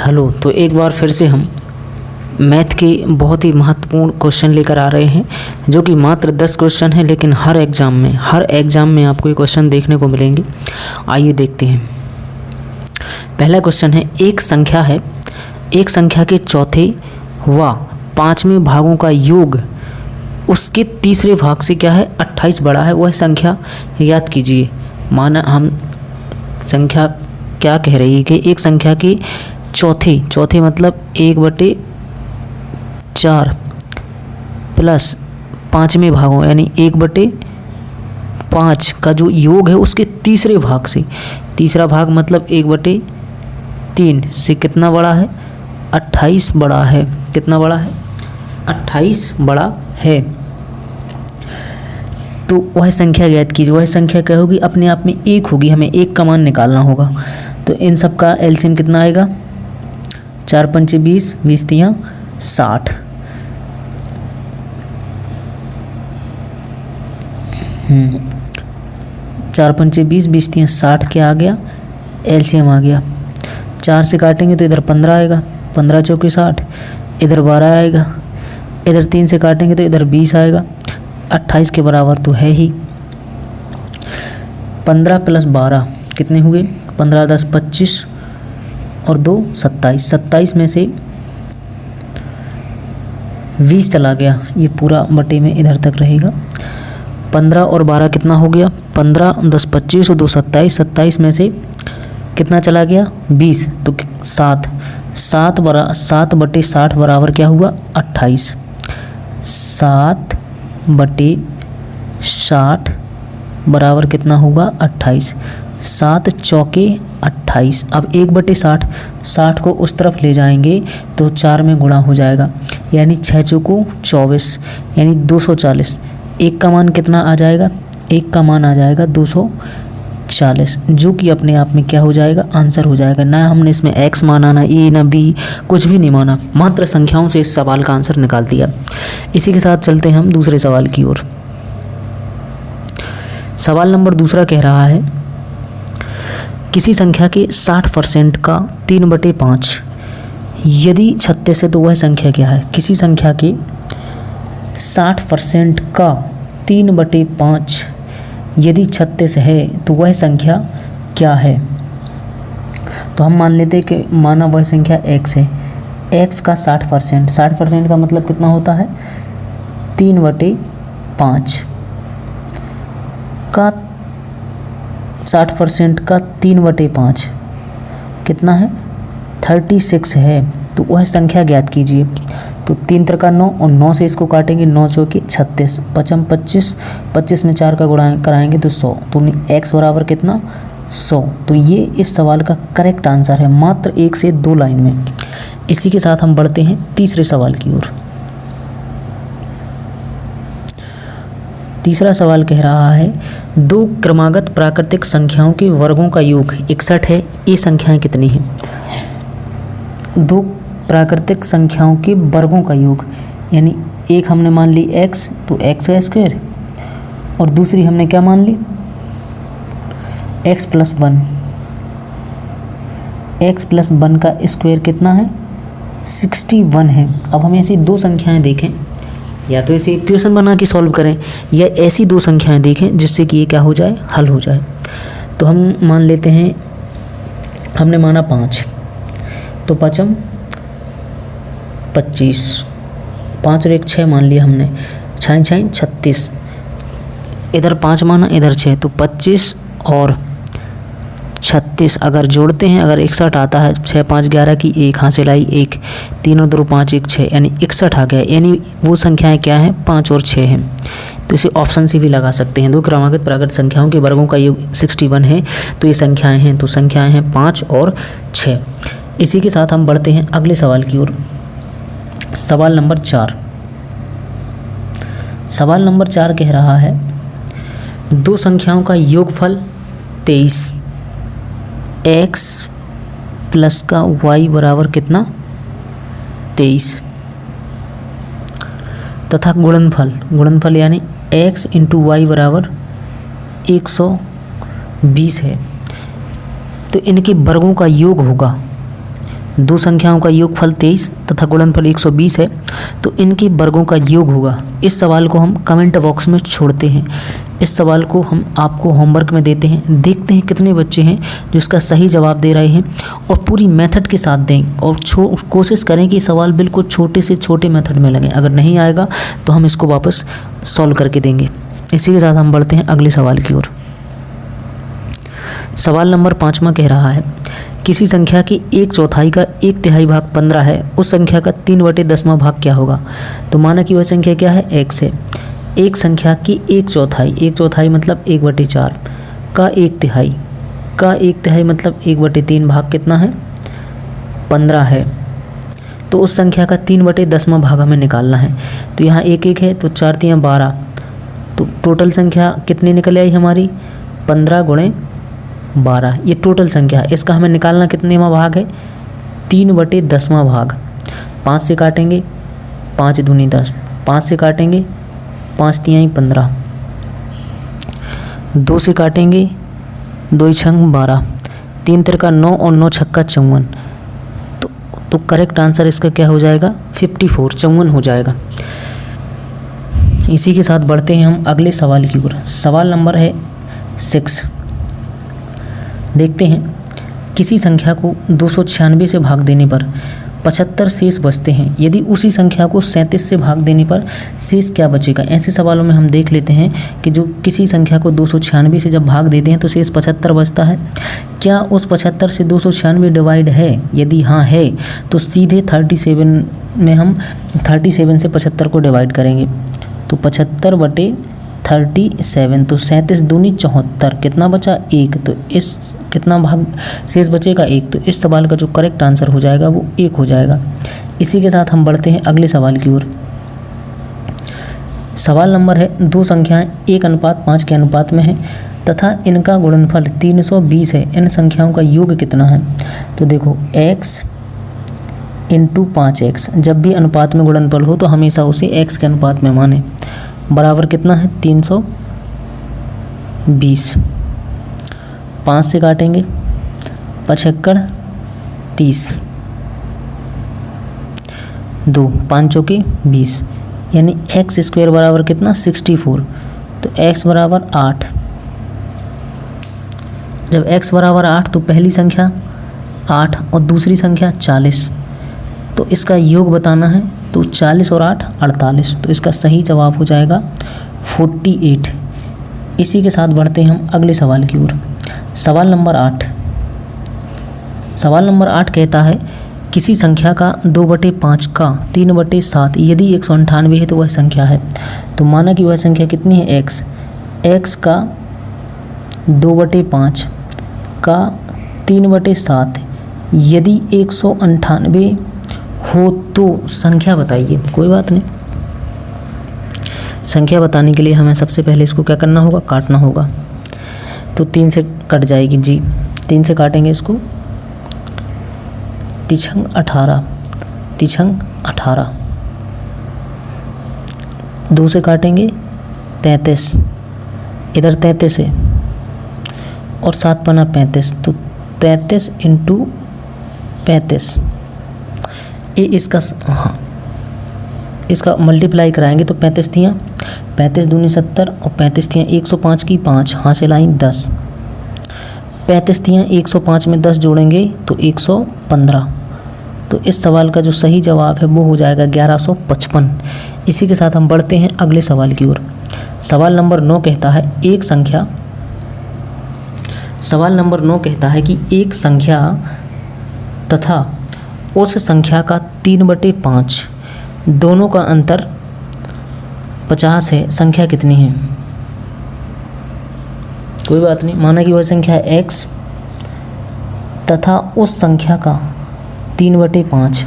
Hello. तो एक बार फिर से हम मैथ के बहुत ही महत्वपूर्ण क्वेश्चन लेकर आ रहे हैं, जो कि मात्र 10 क्वेश्चन है, लेकिन हर एग्ज़ाम में आपको ये क्वेश्चन देखने को मिलेंगे। आइए देखते हैं। पहला क्वेश्चन है, एक संख्या के चौथे व पाँचवें भागों का योग उसके तीसरे भाग से क्या है 28 बड़ा है, वह संख्या याद कीजिए। माना हम संख्या क्या कह रही है कि एक संख्या के चौथे मतलब 1/4 प्लस पाँचवें भागों यानी 1/5 का जो योग है उसके तीसरे भाग से, तीसरा भाग मतलब 1/3 से कितना बड़ा है 28 बड़ा है। कितना बड़ा है 28 बड़ा है। तो वह संख्या ज्ञात कीजिए। वह संख्या क्या होगी, अपने आप में एक होगी, हमें एक का मान निकालना होगा। तो इन सब का एलसीएम कितना आएगा, 4 पंचे 20, 20 तियाँ 60। 4 पंचे 20, 20 तियाँ 60 क्या आ गया, एलसीएम आ गया। 4 से काटेंगे तो इधर 15 आएगा, 15 चौके 60, इधर 12 आएगा, इधर 3 से काटेंगे तो इधर 20 आएगा। 28 के बराबर तो है ही। 15 + 12 कितने हुए, 15 × 10 = 25 और 2 27। 27 में से 20 चला गया, ये पूरा बटे में इधर तक रहेगा। 15 और 12 कितना हो गया, 15 × 10 = 25 और 2 27। 27 में से कितना चला गया 20, तो 7। 7/60 बराबर क्या हुआ 28। 7/60 बराबर कितना होगा 28। 7 चौके 28। अब 1/60, 60 को उस तरफ ले जाएंगे तो 4 में गुणा हो जाएगा, यानी 6 चौको 24, यानी 240। एक का मान कितना आ जाएगा, एक का मान आ जाएगा 240, जो कि अपने आप में क्या हो जाएगा, आंसर हो जाएगा। ना हमने इसमें x माना, ना a ना b, कुछ भी नहीं माना, मात्र संख्याओं से इस सवाल का आंसर निकाल दिया। इसी के साथ चलते हैं हम दूसरे सवाल की ओर। सवाल नंबर दूसरा कह रहा है, किसी संख्या के 60% का 3/5 यदि 36 है तो वह संख्या क्या है। किसी संख्या के 60% का 3/5 यदि 36 है तो वह संख्या क्या है। तो हम मान लेते हैं कि माना वह संख्या x है। x का 60% का मतलब कितना होता है 3/5 का 60% का 3/5 कितना है 36 है। तो वह संख्या ज्ञात कीजिए। तो 3 × 9 और 9 से इसको काटेंगे, 9 चौके 36, 5 25, 25 में 4 का गुणा कराएंगे तो 100। तो x बराबर कितना 100। तो ये इस सवाल का करेक्ट आंसर है, मात्र 1 से 2 लाइन में। इसी के साथ हम बढ़ते हैं तीसरे सवाल की ओर। तीसरा सवाल कह रहा है, 2 क्रमागत प्राकृतिक संख्याओं के वर्गों का योग 61 है, ये संख्याएं कितनी हैं। 2 प्राकृतिक संख्याओं के वर्गों का योग, यानी एक हमने मान ली x, तो x का स्क्वायर, और दूसरी हमने क्या मान ली x + 1। x + 1 का स्क्वायर कितना है 61 है। अब हम ऐसी 2 संख्याएं देखें, या तो इसे इक्वेशन बना के सॉल्व करें, या ऐसी 2 संख्याएं देखें जिससे कि ये क्या हो जाए, हल हो जाए। तो हम मान लेते हैं, हमने माना 5, तो 5 × 25, 5 और 1 6 मान लिया हमने, 6 × 6 = 36, इधर 5 माना इधर 6, तो 25 और 36 अगर जोड़ते हैं, अगर 61 आता है, 6 × 5 = 11 की 1 हासिल आई 1, 3 और 2 5 1 6, यानी 61 आ गया। यानी वो संख्याएं क्या हैं 5 और 6 हैं। तो इसे ऑप्शन से भी लगा सकते हैं। 2 क्रमागत प्राकृतिक संख्याओं के वर्गों का योग 61 है, तो ये संख्याएं हैं, तो संख्याएं हैं 5 और 6। इसी के साथ हम बढ़ते हैं अगले सवाल की ओर। सवाल नंबर 4। सवाल नंबर 4 कह रहा है, 2 संख्याओं का योगफल 23, x प्लस का y बराबर कितना 23, तथा गुणनफल यानी x × y बराबर 120 है। तो इनके वर्गों का योग होगा दो संख्याओं का योगफल 23 तथा गुणनफल 120 है, तो इनके वर्गों का योग होगा। इस सवाल को हम कमेंट बॉक्स में छोड़ते हैं। इस सवाल को हम आपको होमवर्क में देते हैं। देखते हैं कितने बच्चे हैं जो इसका सही जवाब दे रहे हैं, और पूरी मेथड के साथ दें, और कोशिश करें कि सवाल बिल्कुल छोटे से छोटे मेथड में लगे। अगर नहीं आएगा तो हम इसको वापस सॉल्व करके देंगे। इसी के साथ हम बढ़ते हैं अगले सवाल की ओर। सवाल नंबर 5वां कह रहा है, किसी संख्या की 1/4 का 1/3 भाग 15 है, उस संख्या का 3/10वां भाग क्या होगा। तो माना कि वह संख्या क्या है, x है। एक संख्या की 1/4 मतलब 1/4 का 1/3 मतलब 1/3 भाग कितना है, 15 है। तो उस संख्या का 3/10वां भाग हमें निकालना है। तो यहाँ 1 है, तो 4 3 12, तो टोटल संख्या कितनी निकल आई हमारी, 15 × 12। ये टोटल संख्या है। इसका हमें निकालना कितनेवां भाग है, 3/10वां भाग। 5 से काटेंगे, 5 दूनी 10, 5 से काटेंगे, 5 तिहाई 15, 2 से काटेंगे, 2 छंग 12, 3 तिरका 9 और 9 छक्का 54। तो करेक्ट आंसर इसका क्या हो जाएगा, 54, 54 हो जाएगा। इसी के साथ बढ़ते हैं हम अगले सवाल की ओर। सवाल नंबर है 6। देखते हैं, किसी संख्या को 296 से भाग देने पर 75 शेष बचते हैं, यदि उसी संख्या को 37 से भाग देने पर शेष क्या बचेगा। ऐसे सवालों में हम देख लेते हैं कि जो किसी संख्या को 296 से जब भाग देते हैं तो शेष 75 बचता है। क्या उस 75 से 296 डिवाइड है, यदि हाँ है तो सीधे 37 में हम 37 से 75 को डिवाइड करेंगे। तो 75/37, तो 37 दूनी 74, कितना बचा 1, तो इस कितना भाग शेष बचेगा 1। तो इस सवाल का जो करेक्ट आंसर हो जाएगा वो 1 हो जाएगा। इसी के साथ हम बढ़ते हैं अगले सवाल की ओर। सवाल नंबर है, दो संख्याएं 1:5 के अनुपात में हैं तथा इनका गुणनफल 320 है, इन संख्याओं का योग कितना है। तो देखो x × 5x, जब भी अनुपात में गुणनफल हो तो हमेशा उसे x के अनुपात में माने, बराबर कितना है 320। 5 से काटेंगे, 55 30, 2 5 चौके 20, यानी x² बराबर कितना 64। तो x बराबर 8। जब x बराबर 8 तो पहली संख्या 8 और दूसरी संख्या 40, तो इसका योग बताना है। तो 40 और 8 48, तो इसका सही जवाब हो जाएगा 48। इसी के साथ बढ़ते हैं हम अगले सवाल की ओर। सवाल नंबर 8। सवाल नंबर 8 कहता है, किसी संख्या का 2/5 का 3/7 यदि 198 है तो वह संख्या है। तो माना कि वह संख्या कितनी है, x का 2/5 का 3/7 यदि 198 हो तो संख्या बताइए। कोई बात नहीं, संख्या बताने के लिए हमें सबसे पहले इसको क्या करना होगा, काटना होगा। तो 3 से कट जाएगी जी, 3 से काटेंगे इसको, 3 18, 18, 2 से काटेंगे 33, इधर 33 है और 7 पना 35, तो 33 × 35। ये इसका मल्टीप्लाई कराएंगे तो 35 तियाँ 35 दूनी 70 और 35 तियाँ 105 की 5, हासिल आई 10। 35 तियाँ 105 में 10 जोड़ेंगे तो 115। तो इस सवाल का जो सही जवाब है वो हो जाएगा 1155। इसी के साथ हम बढ़ते हैं अगले सवाल की ओर। सवाल नंबर 9 कहता है, कि एक संख्या तथा उस संख्या का 3/5 दोनों का अंतर 50 है, संख्या कितनी है। कोई बात नहीं, माना कि वह संख्या है x तथा उस संख्या का 3/5,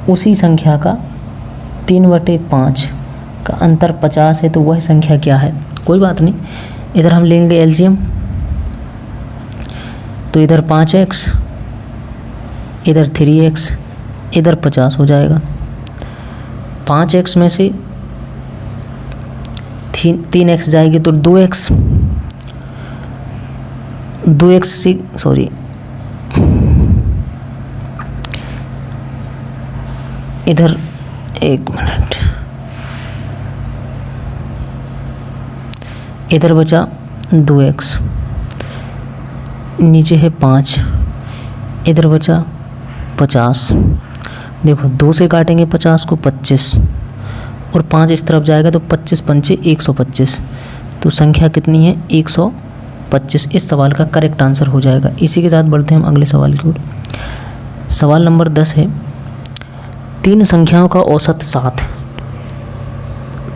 उसी संख्या का 3/5 का अंतर 50 है, तो वह संख्या क्या है। कोई बात नहीं, इधर हम लेंगे एलसीएम, तो इधर 5x, इधर 3x, इधर 50 हो जाएगा। 5x में से 3x जाएगी तो 2x से इधर 1 मिनट, इधर बचा 2x, नीचे है 5, इधर बचा 50। देखो 2 से काटेंगे 50 को 25 और 5 इस तरफ जाएगा तो 25 पंचे 125, तो संख्या कितनी है 125। इस सवाल का करेक्ट आंसर हो जाएगा। इसी के साथ बढ़ते हैं हम अगले सवाल की ओर। सवाल नंबर 10 है, 3 संख्याओं का औसत 7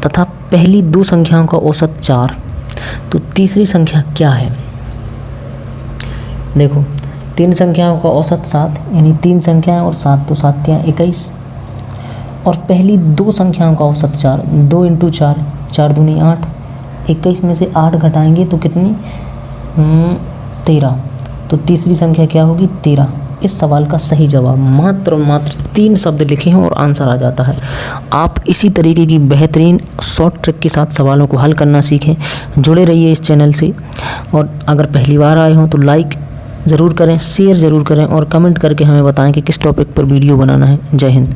तथा पहली 2 संख्याओं का औसत 4, तो तीसरी संख्या क्या है। देखो 3 संख्याओं का औसत 7 यानी 3 संख्याएं और 7 तो 7 या 21, और पहली 2 संख्याओं का औसत 4, 2 × 4, 4 दूनी 8, 21 में से 8 घटाएंगे तो कितनी 13, तो तीसरी संख्या क्या होगी 13। इस सवाल का सही जवाब मात्र 3 शब्द लिखे हैं और आंसर आ जाता है। आप इसी तरीके की बेहतरीन शॉर्ट ट्रिक के साथ सवालों को हल करना सीखें। जुड़े रहिए इस चैनल से, और अगर पहली बार आए हों तो लाइक ज़रूर करें, शेयर ज़रूर करें और कमेंट करके हमें बताएं कि किस टॉपिक पर वीडियो बनाना है। जय हिंद।